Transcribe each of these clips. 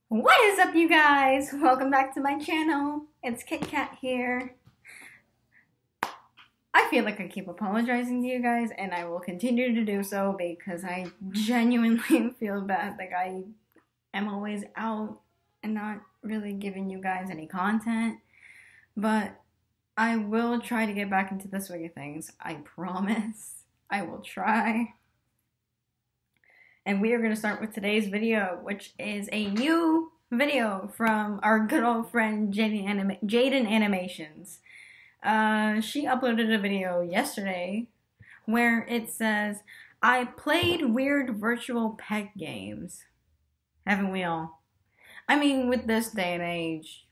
What is up, you guys? Welcome back to my channel. It's Kit Kat here. I feel like I keep apologizing to you guys, and I will continue to do so because I genuinely feel bad. Like, I am always out and not really giving you guys any content. But I will try to get back into the swing of things. I promise. I will try. And we are going to start with today's video, which is a new video from our good old friend Jaiden Animations. She uploaded a video yesterday where it says, I played weird virtual pet games. Haven't we all? I mean, with this day and age,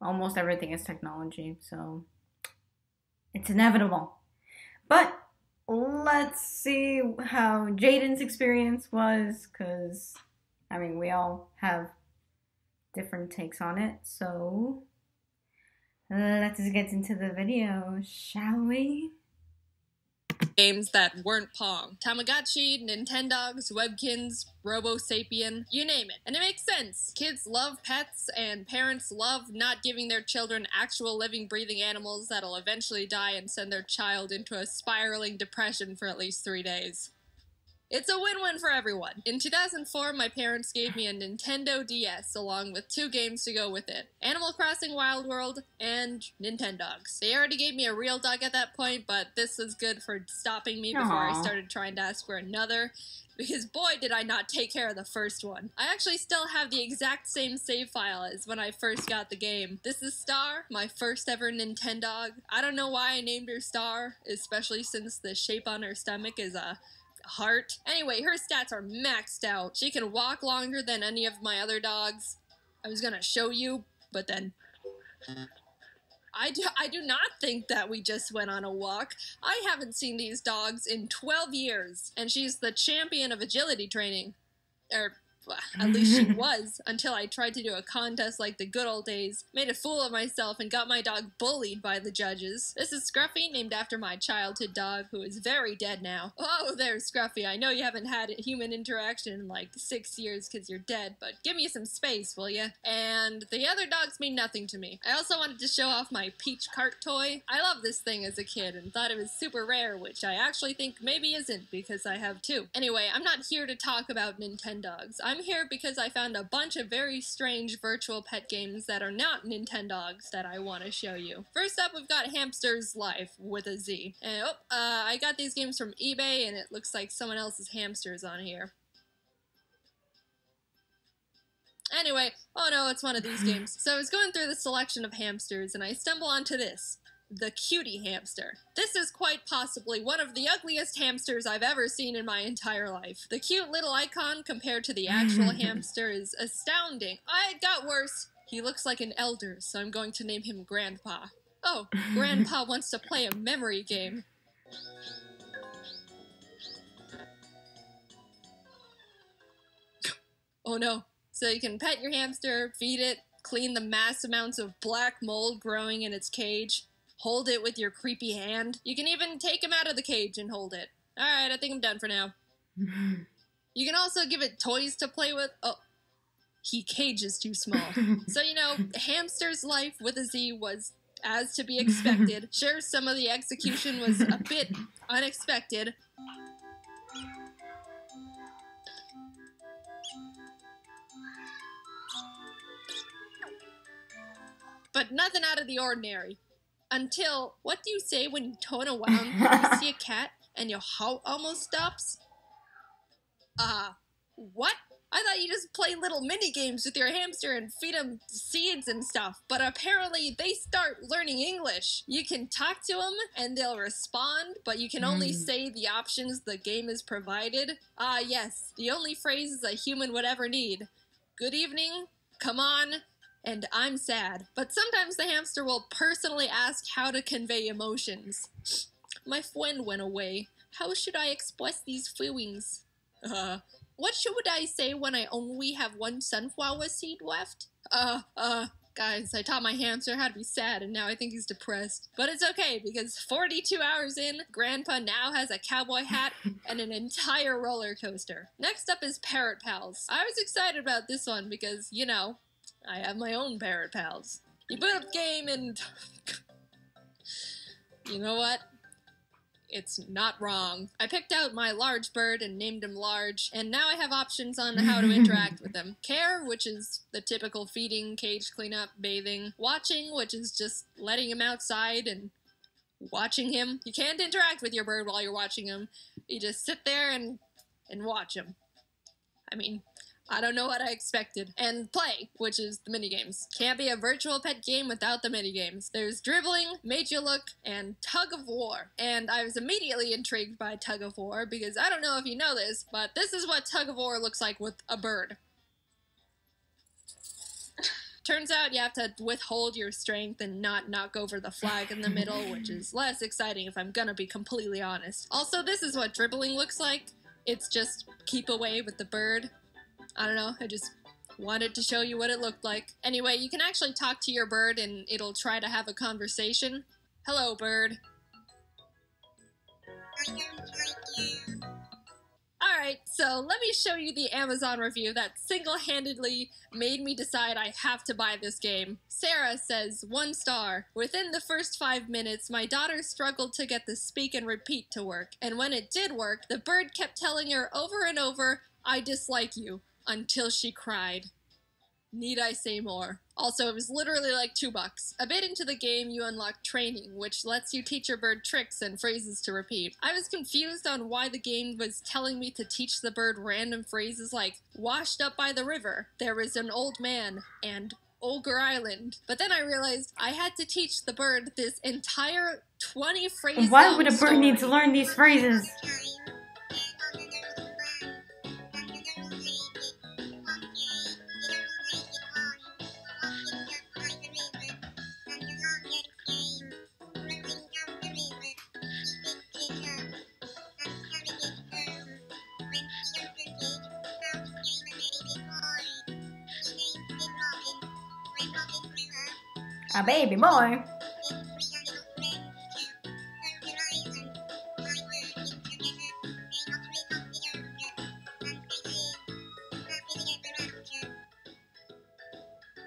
almost everything is technology, so it's inevitable. But let's see how Jaiden's experience was, because, I mean, we all have different takes on it, so let's get into the video, shall we? Games that weren't Pong. Tamagotchi, Nintendogs, Webkins, Robo Sapien, you name it. And it makes sense. Kids love pets, and parents love not giving their children actual living, breathing animals that'll eventually die and send their child into a spiraling depression for at least 3 days. It's a win-win for everyone. In 2004, my parents gave me a Nintendo DS along with 2 games to go with it. Animal Crossing Wild World and Nintendogs. They already gave me a real dog at that point, but this was good for stopping me before I started trying to ask for another, because boy did I not take care of the first one. I actually still have the exact same save file as when I first got the game. This is Star, my first ever Nintendog. I don't know why I named her Star, especially since the shape on her stomach is a heart. Anyway, her stats are maxed out. She can walk longer than any of my other dogs. I was gonna show you, but then I do not think that we just went on a walk. I haven't seen these dogs in 12 years, and she's the champion of agility training. At least she was, until I tried to do a contest like the good old days, made a fool of myself, and got my dog bullied by the judges. This is Scruffy, named after my childhood dog, who is very dead now. Oh, there's Scruffy. I know you haven't had human interaction in like 6 years because you're dead, but give me some space, will ya? And the other dogs mean nothing to me. I also wanted to show off my Peach cart toy. I loved this thing as a kid and thought it was super rare, which I actually think maybe isn't because I have 2. Anyway, I'm not here to talk about Nintendogs. I'm here because I found a bunch of very strange virtual pet games that are not Nintendogs that I want to show you. First up, we've got Hamster's Life with a Z. And, I got these games from eBay, and it looks like someone else's hamsters on here. Anyway, oh no, it's one of these games. So I was going through the selection of hamsters, and I stumble onto this. The cutie hamster. This is quite possibly one of the ugliest hamsters I've ever seen in my entire life. The cute little icon compared to the actual hamster is astounding. It got worse. He looks like an elder, so I'm going to name him Grandpa. Oh, Grandpa wants to play a memory game. Oh no. So you can pet your hamster, feed it, clean the mass amounts of black mold growing in its cage, hold it with your creepy hand. You can even take him out of the cage and hold it. Alright, I think I'm done for now. You can also give it toys to play with. Oh, he cage is too small. So, you know, Hamster's Life with a Z was as to be expected. Sure, some of the execution was a bit unexpected. But nothing out of the ordinary. Until, what do you say when you turn around, you see a cat, and your heart almost stops? What? I thought you just play little mini games with your hamster and feed them seeds and stuff, but apparently they start learning English. You can talk to them, and they'll respond, but you can only say the options the game has provided. Yes, the only phrases a human would ever need. Good evening, come on, and I'm sad. But sometimes the hamster will personally ask how to convey emotions. My friend went away. How should I express these feelings? What should I say when I only have one sunflower seed left? Guys, I taught my hamster how to be sad, and now I think he's depressed. But it's okay, because 42 hours in, Grandpa now has a cowboy hat and an entire roller coaster. Next up is Parrot Pals. I was excited about this one because, you know, I have my own Parrot Pals. You boot up the game and... you know what? It's not wrong. I picked out my large bird and named him Large, and now I have options on how to interact with him. Care, which is the typical feeding, cage cleanup, bathing. Watching, which is just letting him outside and watching him. You can't interact with your bird while you're watching him. You just sit there and watch him. I mean, I don't know what I expected. And Play, which is the minigames. Can't be a virtual pet game without the minigames. There's Dribbling, Made You Look, and Tug of War. And I was immediately intrigued by Tug of War, because I don't know if you know this, but this is what Tug of War looks like with a bird. Turns out you have to withhold your strength and not knock over the flag in the middle, which is less exciting if I'm gonna be completely honest. Also, this is what Dribbling looks like. It's just keep away with the bird. I don't know, I just wanted to show you what it looked like. Anyway, you can actually talk to your bird and it'll try to have a conversation. Hello, bird. Alright, so let me show you the Amazon review that single-handedly made me decide I have to buy this game. Sarah says, 1 star. Within the first 5 minutes, my daughter struggled to get the speak and repeat to work. And when it did work, the bird kept telling her over and over, I dislike you. Until she cried. Need I say more? Also, it was literally like $2. A bit into the game, you unlock training, which lets you teach your bird tricks and phrases to repeat. I was confused on why the game was telling me to teach the bird random phrases like, washed up by the river, there was an old man, and Ogre Island. But then I realized I had to teach the bird this entire 20 phrases. Why would a bird need to learn these phrases? A baby boy.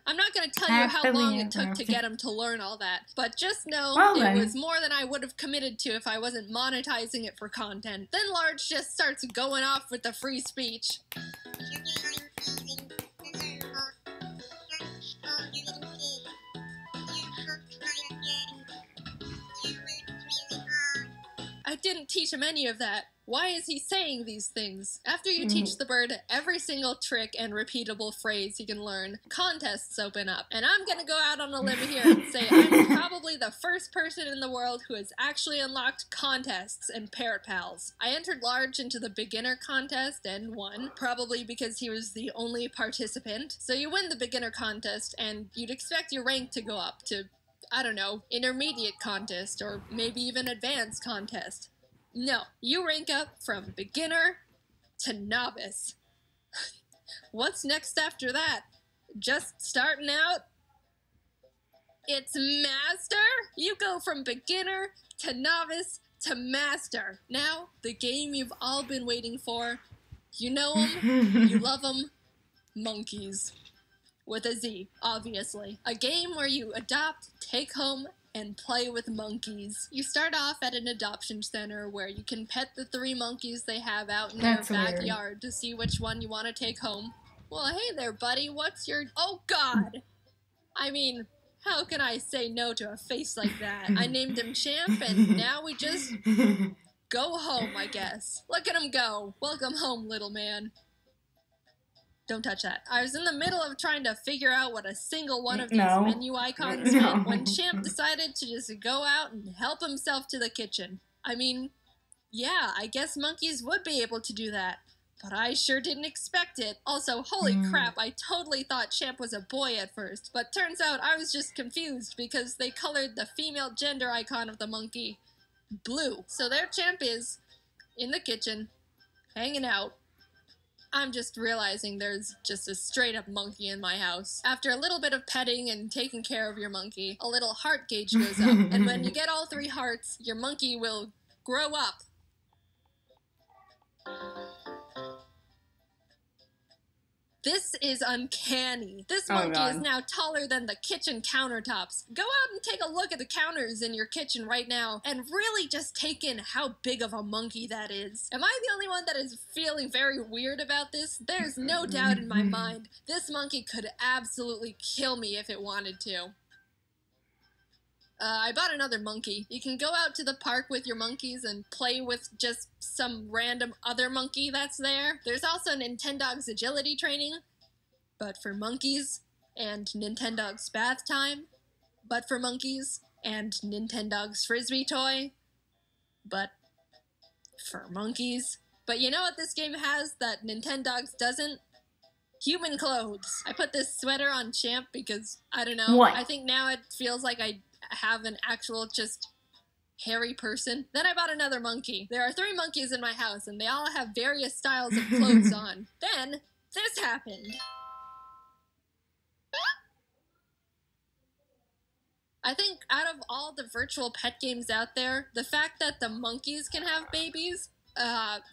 I'm not going to tell you how long it took to get him to learn all that, but just know it was more than I would have committed to if I wasn't monetizing it for content. Then Large just starts going off with the free speech. I didn't teach him any of that. Why is he saying these things? After you teach the bird every single trick and repeatable phrase he can learn, contests open up. And I'm gonna go out on a limb here and say I'm probably the first person in the world who has actually unlocked contests in Parrot Pals. I entered Large into the beginner contest and won, probably because he was the only participant. So you win the beginner contest and you'd expect your rank to go up to, I don't know, intermediate contest or maybe even advanced contest. No, you rank up from beginner to novice. What's next after that? Just starting out? It's master? You go from beginner to novice to master. Now, the game you've all been waiting for. You know them, you love them. Monkeys. With a Z, obviously. A game where you adopt, take home, and play with monkeys. You start off at an adoption center where you can pet the 3 monkeys they have out in their backyard to see which one you want to take home. Well, hey there, buddy, what's your... Oh, God! I mean, how can I say no to a face like that? I named him Champ, and now we just go home, I guess. Look at him go. Welcome home, little man. Don't touch that. I was in the middle of trying to figure out what a single one of these menu icons meant when Champ decided to just go out and help himself to the kitchen. I mean, yeah, I guess monkeys would be able to do that, but I sure didn't expect it. Also, holy crap, I totally thought Champ was a boy at first, but turns out I was just confused because they colored the female gender icon of the monkey blue. So there Champ is, in the kitchen, hanging out. I'm just realizing there's just a straight up monkey in my house. After a little bit of petting and taking care of your monkey, a little heart gauge goes up, and when you get all 3 hearts, your monkey will grow up. This is uncanny. This monkey is now taller than the kitchen countertops. Go out and take a look at the counters in your kitchen right now and really just take in how big of a monkey that is. Am I the only one that is feeling very weird about this? There's no doubt in my mind. This monkey could absolutely kill me if it wanted to. I bought another monkey. You can go out to the park with your monkeys and play with just some random other monkey that's there. There's also Nintendogs agility training, but for monkeys, and Nintendogs bath time, but for monkeys, and Nintendogs frisbee toy, but for monkeys. But you know what this game has that Nintendogs doesn't? Human clothes. I put this sweater on Champ because, I don't know, I think now it feels like I have an actual just hairy person. Then I bought another monkey. There are 3 monkeys in my house and they all have various styles of clothes on. Then this happened. I think out of all the virtual pet games out there, the fact that the monkeys can have babies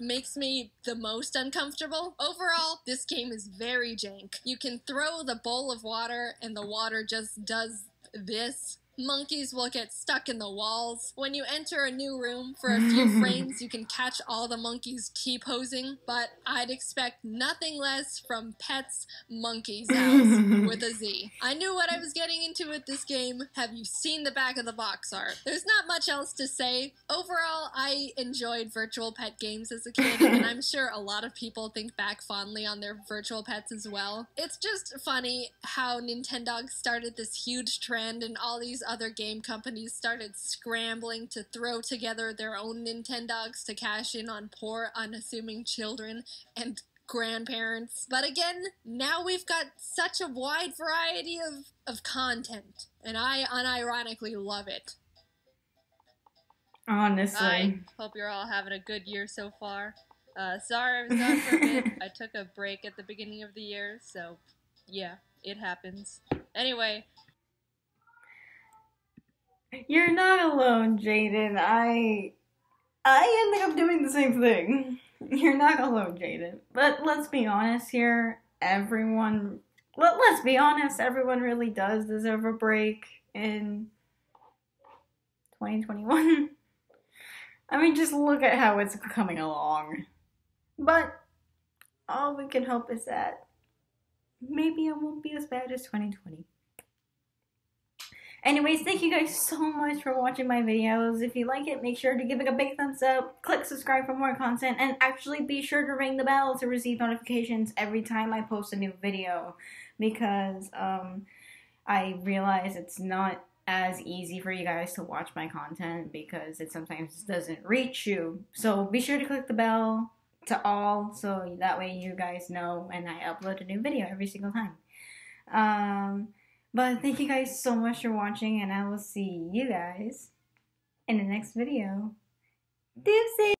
makes me the most uncomfortable. Overall, this game is very jank. You can throw the bowl of water and the water just does this. Monkeys will get stuck in the walls. When you enter a new room, for a few frames, you can catch all the monkeys T-posing, but I'd expect nothing less from Pets Monkey's House with a Z. I knew what I was getting into with this game. Have you seen the back of the box art? There's not much else to say. Overall, I enjoyed virtual pet games as a kid, and I'm sure a lot of people think back fondly on their virtual pets as well. It's just funny how Nintendo started this huge trend and all these other game companies started scrambling to throw together their own Nintendogs to cash in on poor, unassuming children and grandparents. But again, now we've got such a wide variety of content, and I unironically love it. Honestly. I hope you're all having a good year so far. Sorry I was gone for a bit. I took a break at the beginning of the year, so yeah, it happens. Anyway, you're not alone, Jaiden. I ended up doing the same thing. You're not alone, Jaiden. But let's be honest here. Let's be honest. Everyone really does deserve a break in 2021. I mean, just look at how it's coming along. But all we can hope is that maybe it won't be as bad as 2020. Anyways, thank you guys so much for watching my videos. If you like it, make sure to give it a big thumbs up, click subscribe for more content, and actually be sure to ring the bell to receive notifications every time I post a new video, because I realize it's not as easy for you guys to watch my content because it sometimes doesn't reach you. So be sure to click the bell to all, so that way you guys know when I upload a new video every single time. But thank you guys so much for watching, and I will see you guys in the next video. Deuces!